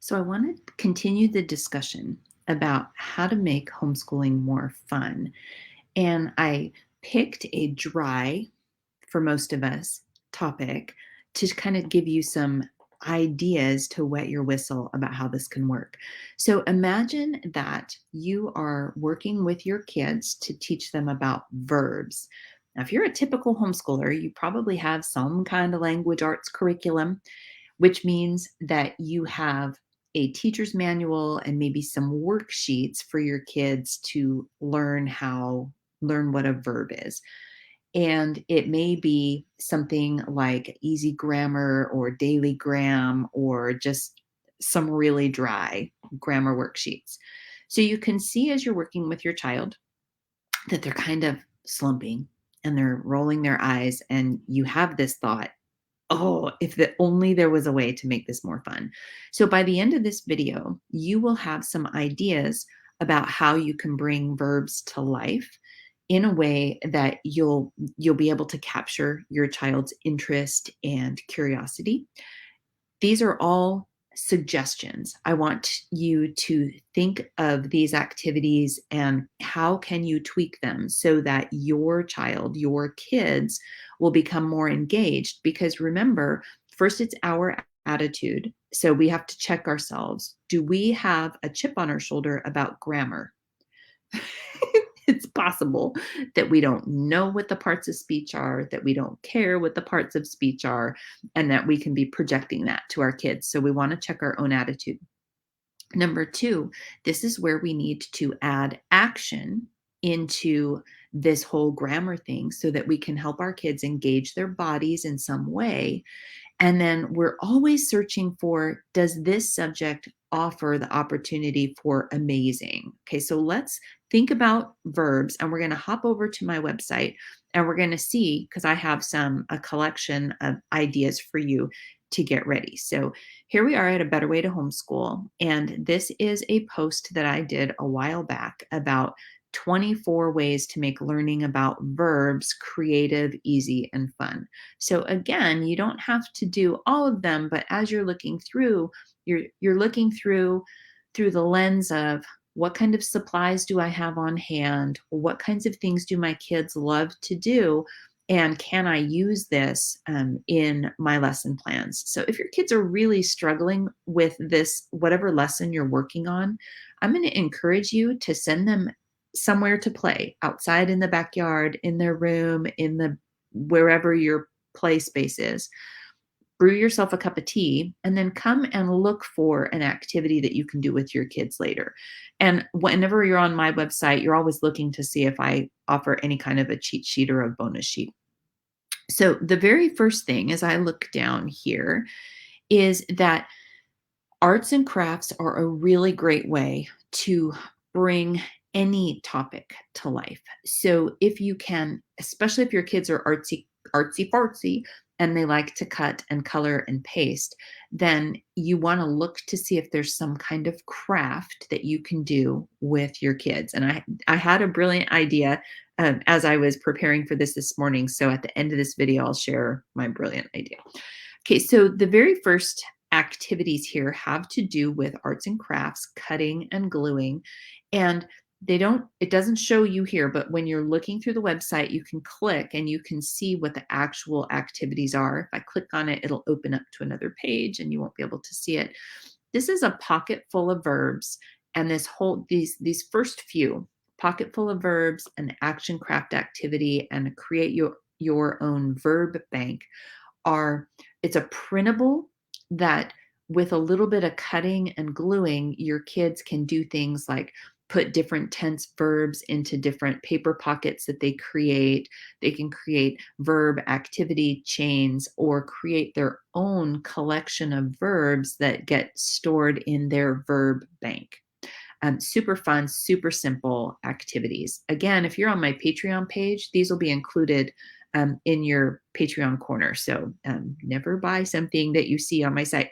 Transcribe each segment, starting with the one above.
So I want to continue the discussion about how to make homeschooling more fun. And I picked a dry, for most of us, topic to kind of give you some ideas to wet your whistle about how this can work. So imagine that you are working with your kids to teach them about verbs. Now, if you're a typical homeschooler, you probably have some kind of language arts curriculum, which means that you have a teacher's manual and maybe some worksheets for your kids to learn what a verb is. And it may be something like easy grammar or daily gram or just some really dry grammar worksheets. So you can see as you're working with your child that they're kind of slumping and they're rolling their eyes, and you have this thought, oh, if only there was a way to make this more fun. So by the end of this video, you will have some ideas about how you can bring verbs to life in a way that you'll be able to capture your child's interest and curiosity. These are all suggestions. I want you to think of these activities and how can you tweak them so that your child, your kids will become more engaged. Because remember, first it's our attitude. So we have to check ourselves. Do we have a chip on our shoulder about grammar? It's possible that we don't know what the parts of speech are, that we don't care what the parts of speech are, and that we can be projecting that to our kids. So we want to check our own attitude. Number two, this is where we need to add action into this whole grammar thing so that we can help our kids engage their bodies in some way. And then we're always searching for, does this subject offer the opportunity for amazing? Okay, so let's think about verbs, and we're going to hop over to my website and we're going to see, because I have a collection of ideas for you to get ready. So here we are at A Better Way to Homeschool. And this is a post that I did a while back about 24 ways to make learning about verbs creative, easy, and fun. So again, you don't have to do all of them, but as you're looking through, you're looking through the lens of, what kind of supplies do I have on hand? What kinds of things do my kids love to do? And can I use this in my lesson plans? So if your kids are really struggling with this, whatever lesson you're working on, I'm going to encourage you to send them somewhere to play, outside in the backyard, in their room, in the wherever your play space is. Brew yourself a cup of tea and then come and look for an activity that you can do with your kids later. And whenever you're on my website, you're always looking to see if I offer any kind of a cheat sheet or a bonus sheet. So the very first thing as I look down here is that arts and crafts are a really great way to bring any topic to life. So if you can, especially if your kids are artsy fartsy and they like to cut and color and paste, then you want to look to see if there's some kind of craft that you can do with your kids. And I had a brilliant idea as I was preparing for this morning. So at the end of this video, I'll share my brilliant idea. Okay, so the very first activities here have to do with arts and crafts, cutting and gluing. And it doesn't show you here, but when you're looking through the website, you can click and you can see what the actual activities are. If I click on it, it'll open up to another page and you won't be able to see it. This is a pocket full of verbs, and these first few, pocket full of verbs, an action craft activity, and create your own verb bank it's a printable that with a little bit of cutting and gluing, your kids can do things like put different tense verbs into different paper pockets that they create. They can create verb activity chains or create their own collection of verbs that get stored in their verb bank. Super fun, super simple activities. Again, if you're on my Patreon page, these will be included in your Patreon corner. So never buy something that you see on my site.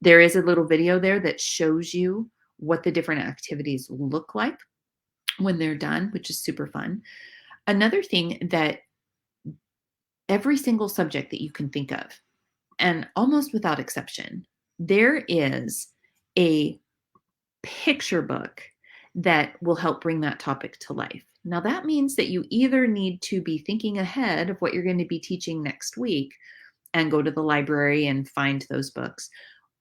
There is a little video there that shows you what the different activities look like when they're done, which is super fun. Another thing that every single subject that you can think of, and almost without exception, there is a picture book that will help bring that topic to life. Now, that means that you either need to be thinking ahead of what you're going to be teaching next week and go to the library and find those books,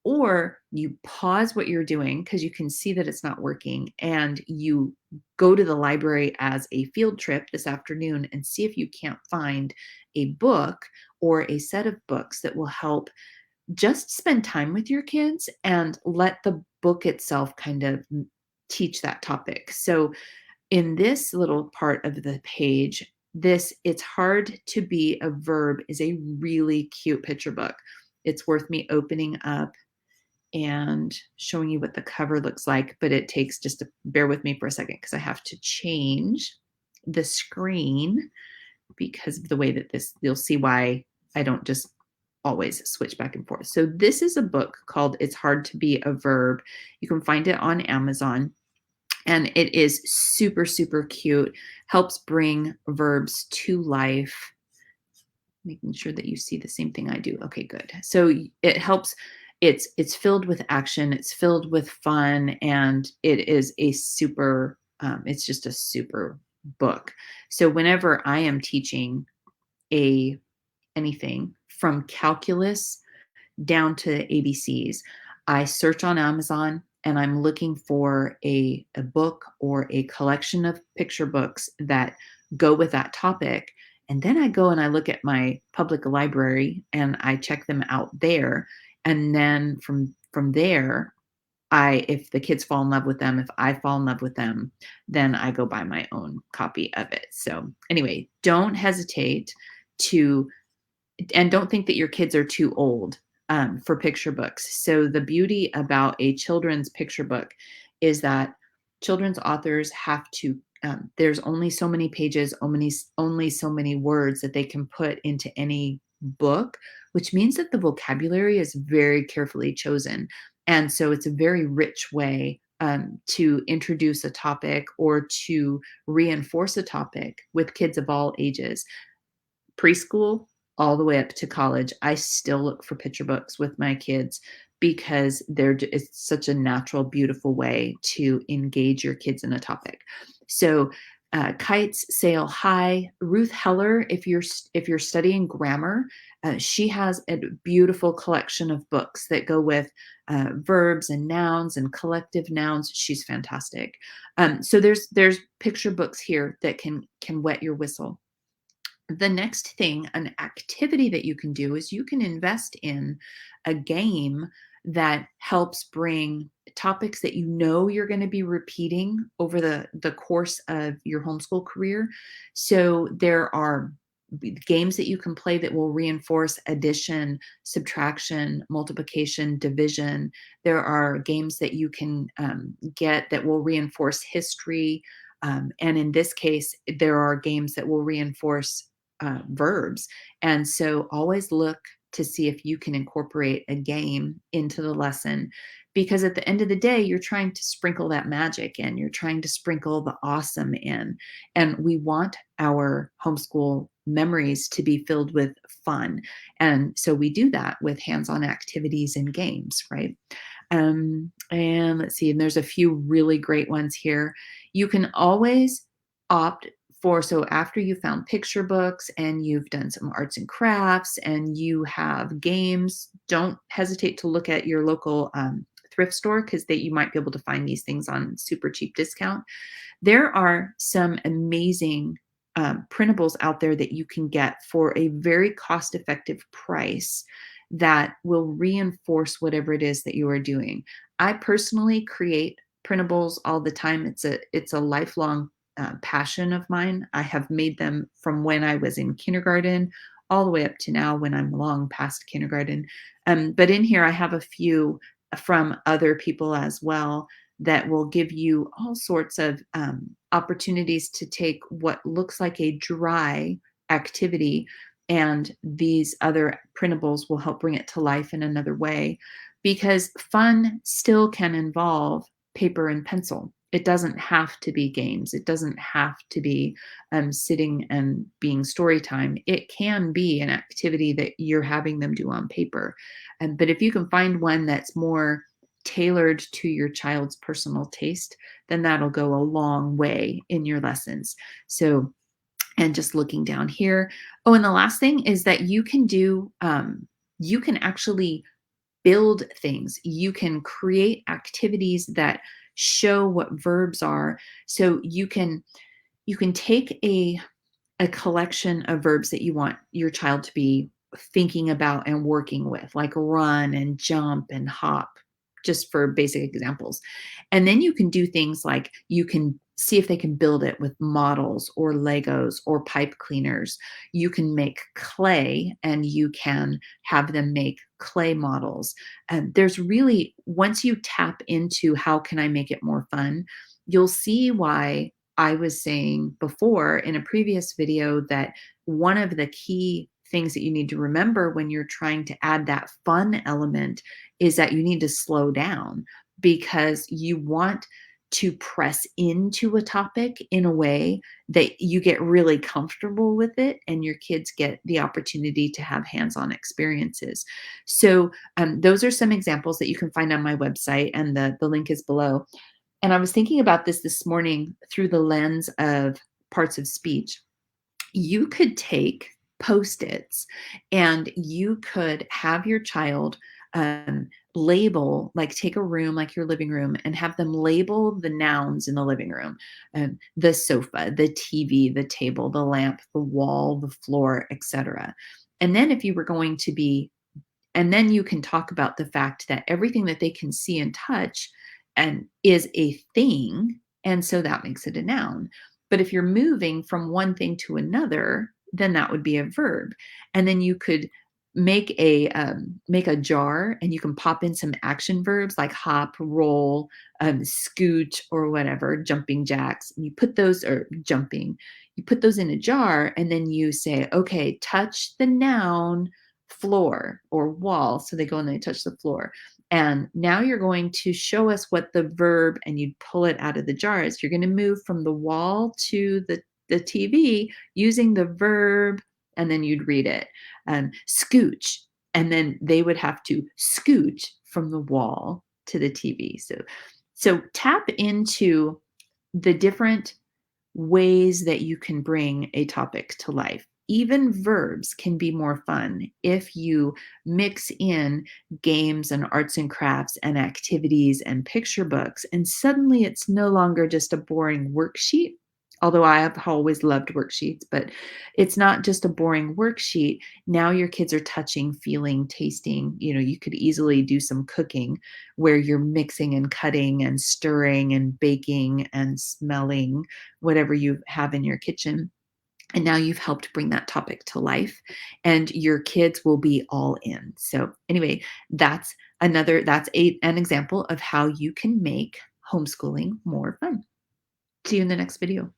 or you pause what you're doing because you can see that it's not working and you go to the library as a field trip this afternoon and see if you can't find a book or a set of books that will help just spend time with your kids and let the book itself kind of teach that topic. So in this little part of the page, this It's Hard to Be a Verb is a really cute picture book. It's worth me opening up and showing you what the cover looks like, but it takes just to bear with me for a second because I have to change the screen because of the way that you'll see why I don't just always switch back and forth. So this is a book called It's Hard to Be a Verb. You can find it on Amazon. And it is super, super cute, helps bring verbs to life, making sure that you see the same thing I do. Okay, good. So it helps. It's filled with action, it's filled with fun, and it is a super, it's just a super book. So whenever I am teaching a anything from calculus down to ABCs. I search on Amazon and I'm looking for a book or a collection of picture books that go with that topic. And then I go and I look at my public library and I check them out there. And then from there, if the kids fall in love with them, if I fall in love with them, then I go buy my own copy of it. So anyway, don't hesitate to and don't think that your kids are too old for picture books. So the beauty about a children's picture book is that children's authors have to. There's only so many pages, only so many words that they can put into any book, which means that the vocabulary is very carefully chosen, and so it's a very rich way to introduce a topic or to reinforce a topic with kids of all ages, preschool all the way up to college. I still look for picture books with my kids because it's such a natural, beautiful way to engage your kids in a topic. So kites sail high. Ruth Heller, if you're studying grammar, she has a beautiful collection of books that go with verbs and nouns and collective nouns. She's fantastic. So there's picture books here that can wet your whistle. The next thing, an activity that you can do is you can invest in a game that helps bring topics that you know you're going to be repeating over the course of your homeschool career. So there are games that you can play that will reinforce addition, subtraction, multiplication, division. There are games that you can get that will reinforce history. And in this case, there are games that will reinforce verbs. And so always look to see if you can incorporate a game into the lesson, because at the end of the day, you're trying to sprinkle that magic in, you're trying to sprinkle the awesome in. And we want our homeschool memories to be filled with fun. And so we do that with hands-on activities and games, right? And let's see, and there's a few really great ones here. You can always opt so after you found picture books and you've done some arts and crafts and you have games, don't hesitate to look at your local thrift store, because you might be able to find these things on super cheap discount. There are some amazing printables out there that you can get for a very cost-effective price that will reinforce whatever it is that you are doing. I personally create printables all the time. It's a lifelong passion of mine. I have made them from when I was in kindergarten all the way up to now when I'm long past kindergarten. But in here, I have a few from other people as well that will give you all sorts of opportunities to take what looks like a dry activity, and these other printables will help bring it to life in another way, because fun still can involve paper and pencil. It doesn't have to be games. It doesn't have to be sitting and being story time. It can be an activity that you're having them do on paper. But if you can find one that's more tailored to your child's personal taste, then that'll go a long way in your lessons. So, and just looking down here. Oh, and the last thing is that you can actually build things. You can create activities that show what verbs are. So you can take a collection of verbs that you want your child to be thinking about and working with, like run and jump and hop, just for basic examples. And then you can do things like you can see if they can build it with models or Legos or pipe cleaners. You can make clay and you can have them make clay models. And there's really, once you tap into how can I make it more fun, you'll see why I was saying before in a previous video that one of the key things that you need to remember when you're trying to add that fun element is that you need to slow down because you want to press into a topic in a way that you get really comfortable with it and your kids get the opportunity to have hands-on experiences. So those are some examples that you can find on my website, and the link is below. And I was thinking about this morning through the lens of parts of speech. You could take Post-its and you could have your child label, like take a room like your living room and have them label the nouns in the living room, the sofa, the TV, the table, the lamp, the wall, the floor, etc. And then if you were going to be and then you can talk about the fact that everything that they can see and touch and is a thing, and so that makes it a noun. But if you're moving from one thing to another, then that would be a verb. And then you could make a jar, and you can pop in some action verbs like hop, roll, scoot, or whatever, jumping jacks. And you put those or jumping. You put those in a jar, and then you say, okay, touch the noun floor or wall. So they go and they touch the floor. And now you're going to show us what the verb, and you'd pull it out of the jar is. You're going to move from the wall to the TV using the verb, and then you'd read it. Scooch. And then they would have to scooch from the wall to the TV. So tap into the different ways that you can bring a topic to life. Even verbs can be more fun if you mix in games and arts and crafts and activities and picture books. And suddenly it's no longer just a boring worksheet, although I have always loved worksheets, but it's not just a boring worksheet. Now your kids are touching, feeling, tasting. You could easily do some cooking where you're mixing and cutting and stirring and baking and smelling whatever you have in your kitchen. And now you've helped bring that topic to life, and your kids will be all in. So anyway, that's an example of how you can make homeschooling more fun. See you in the next video.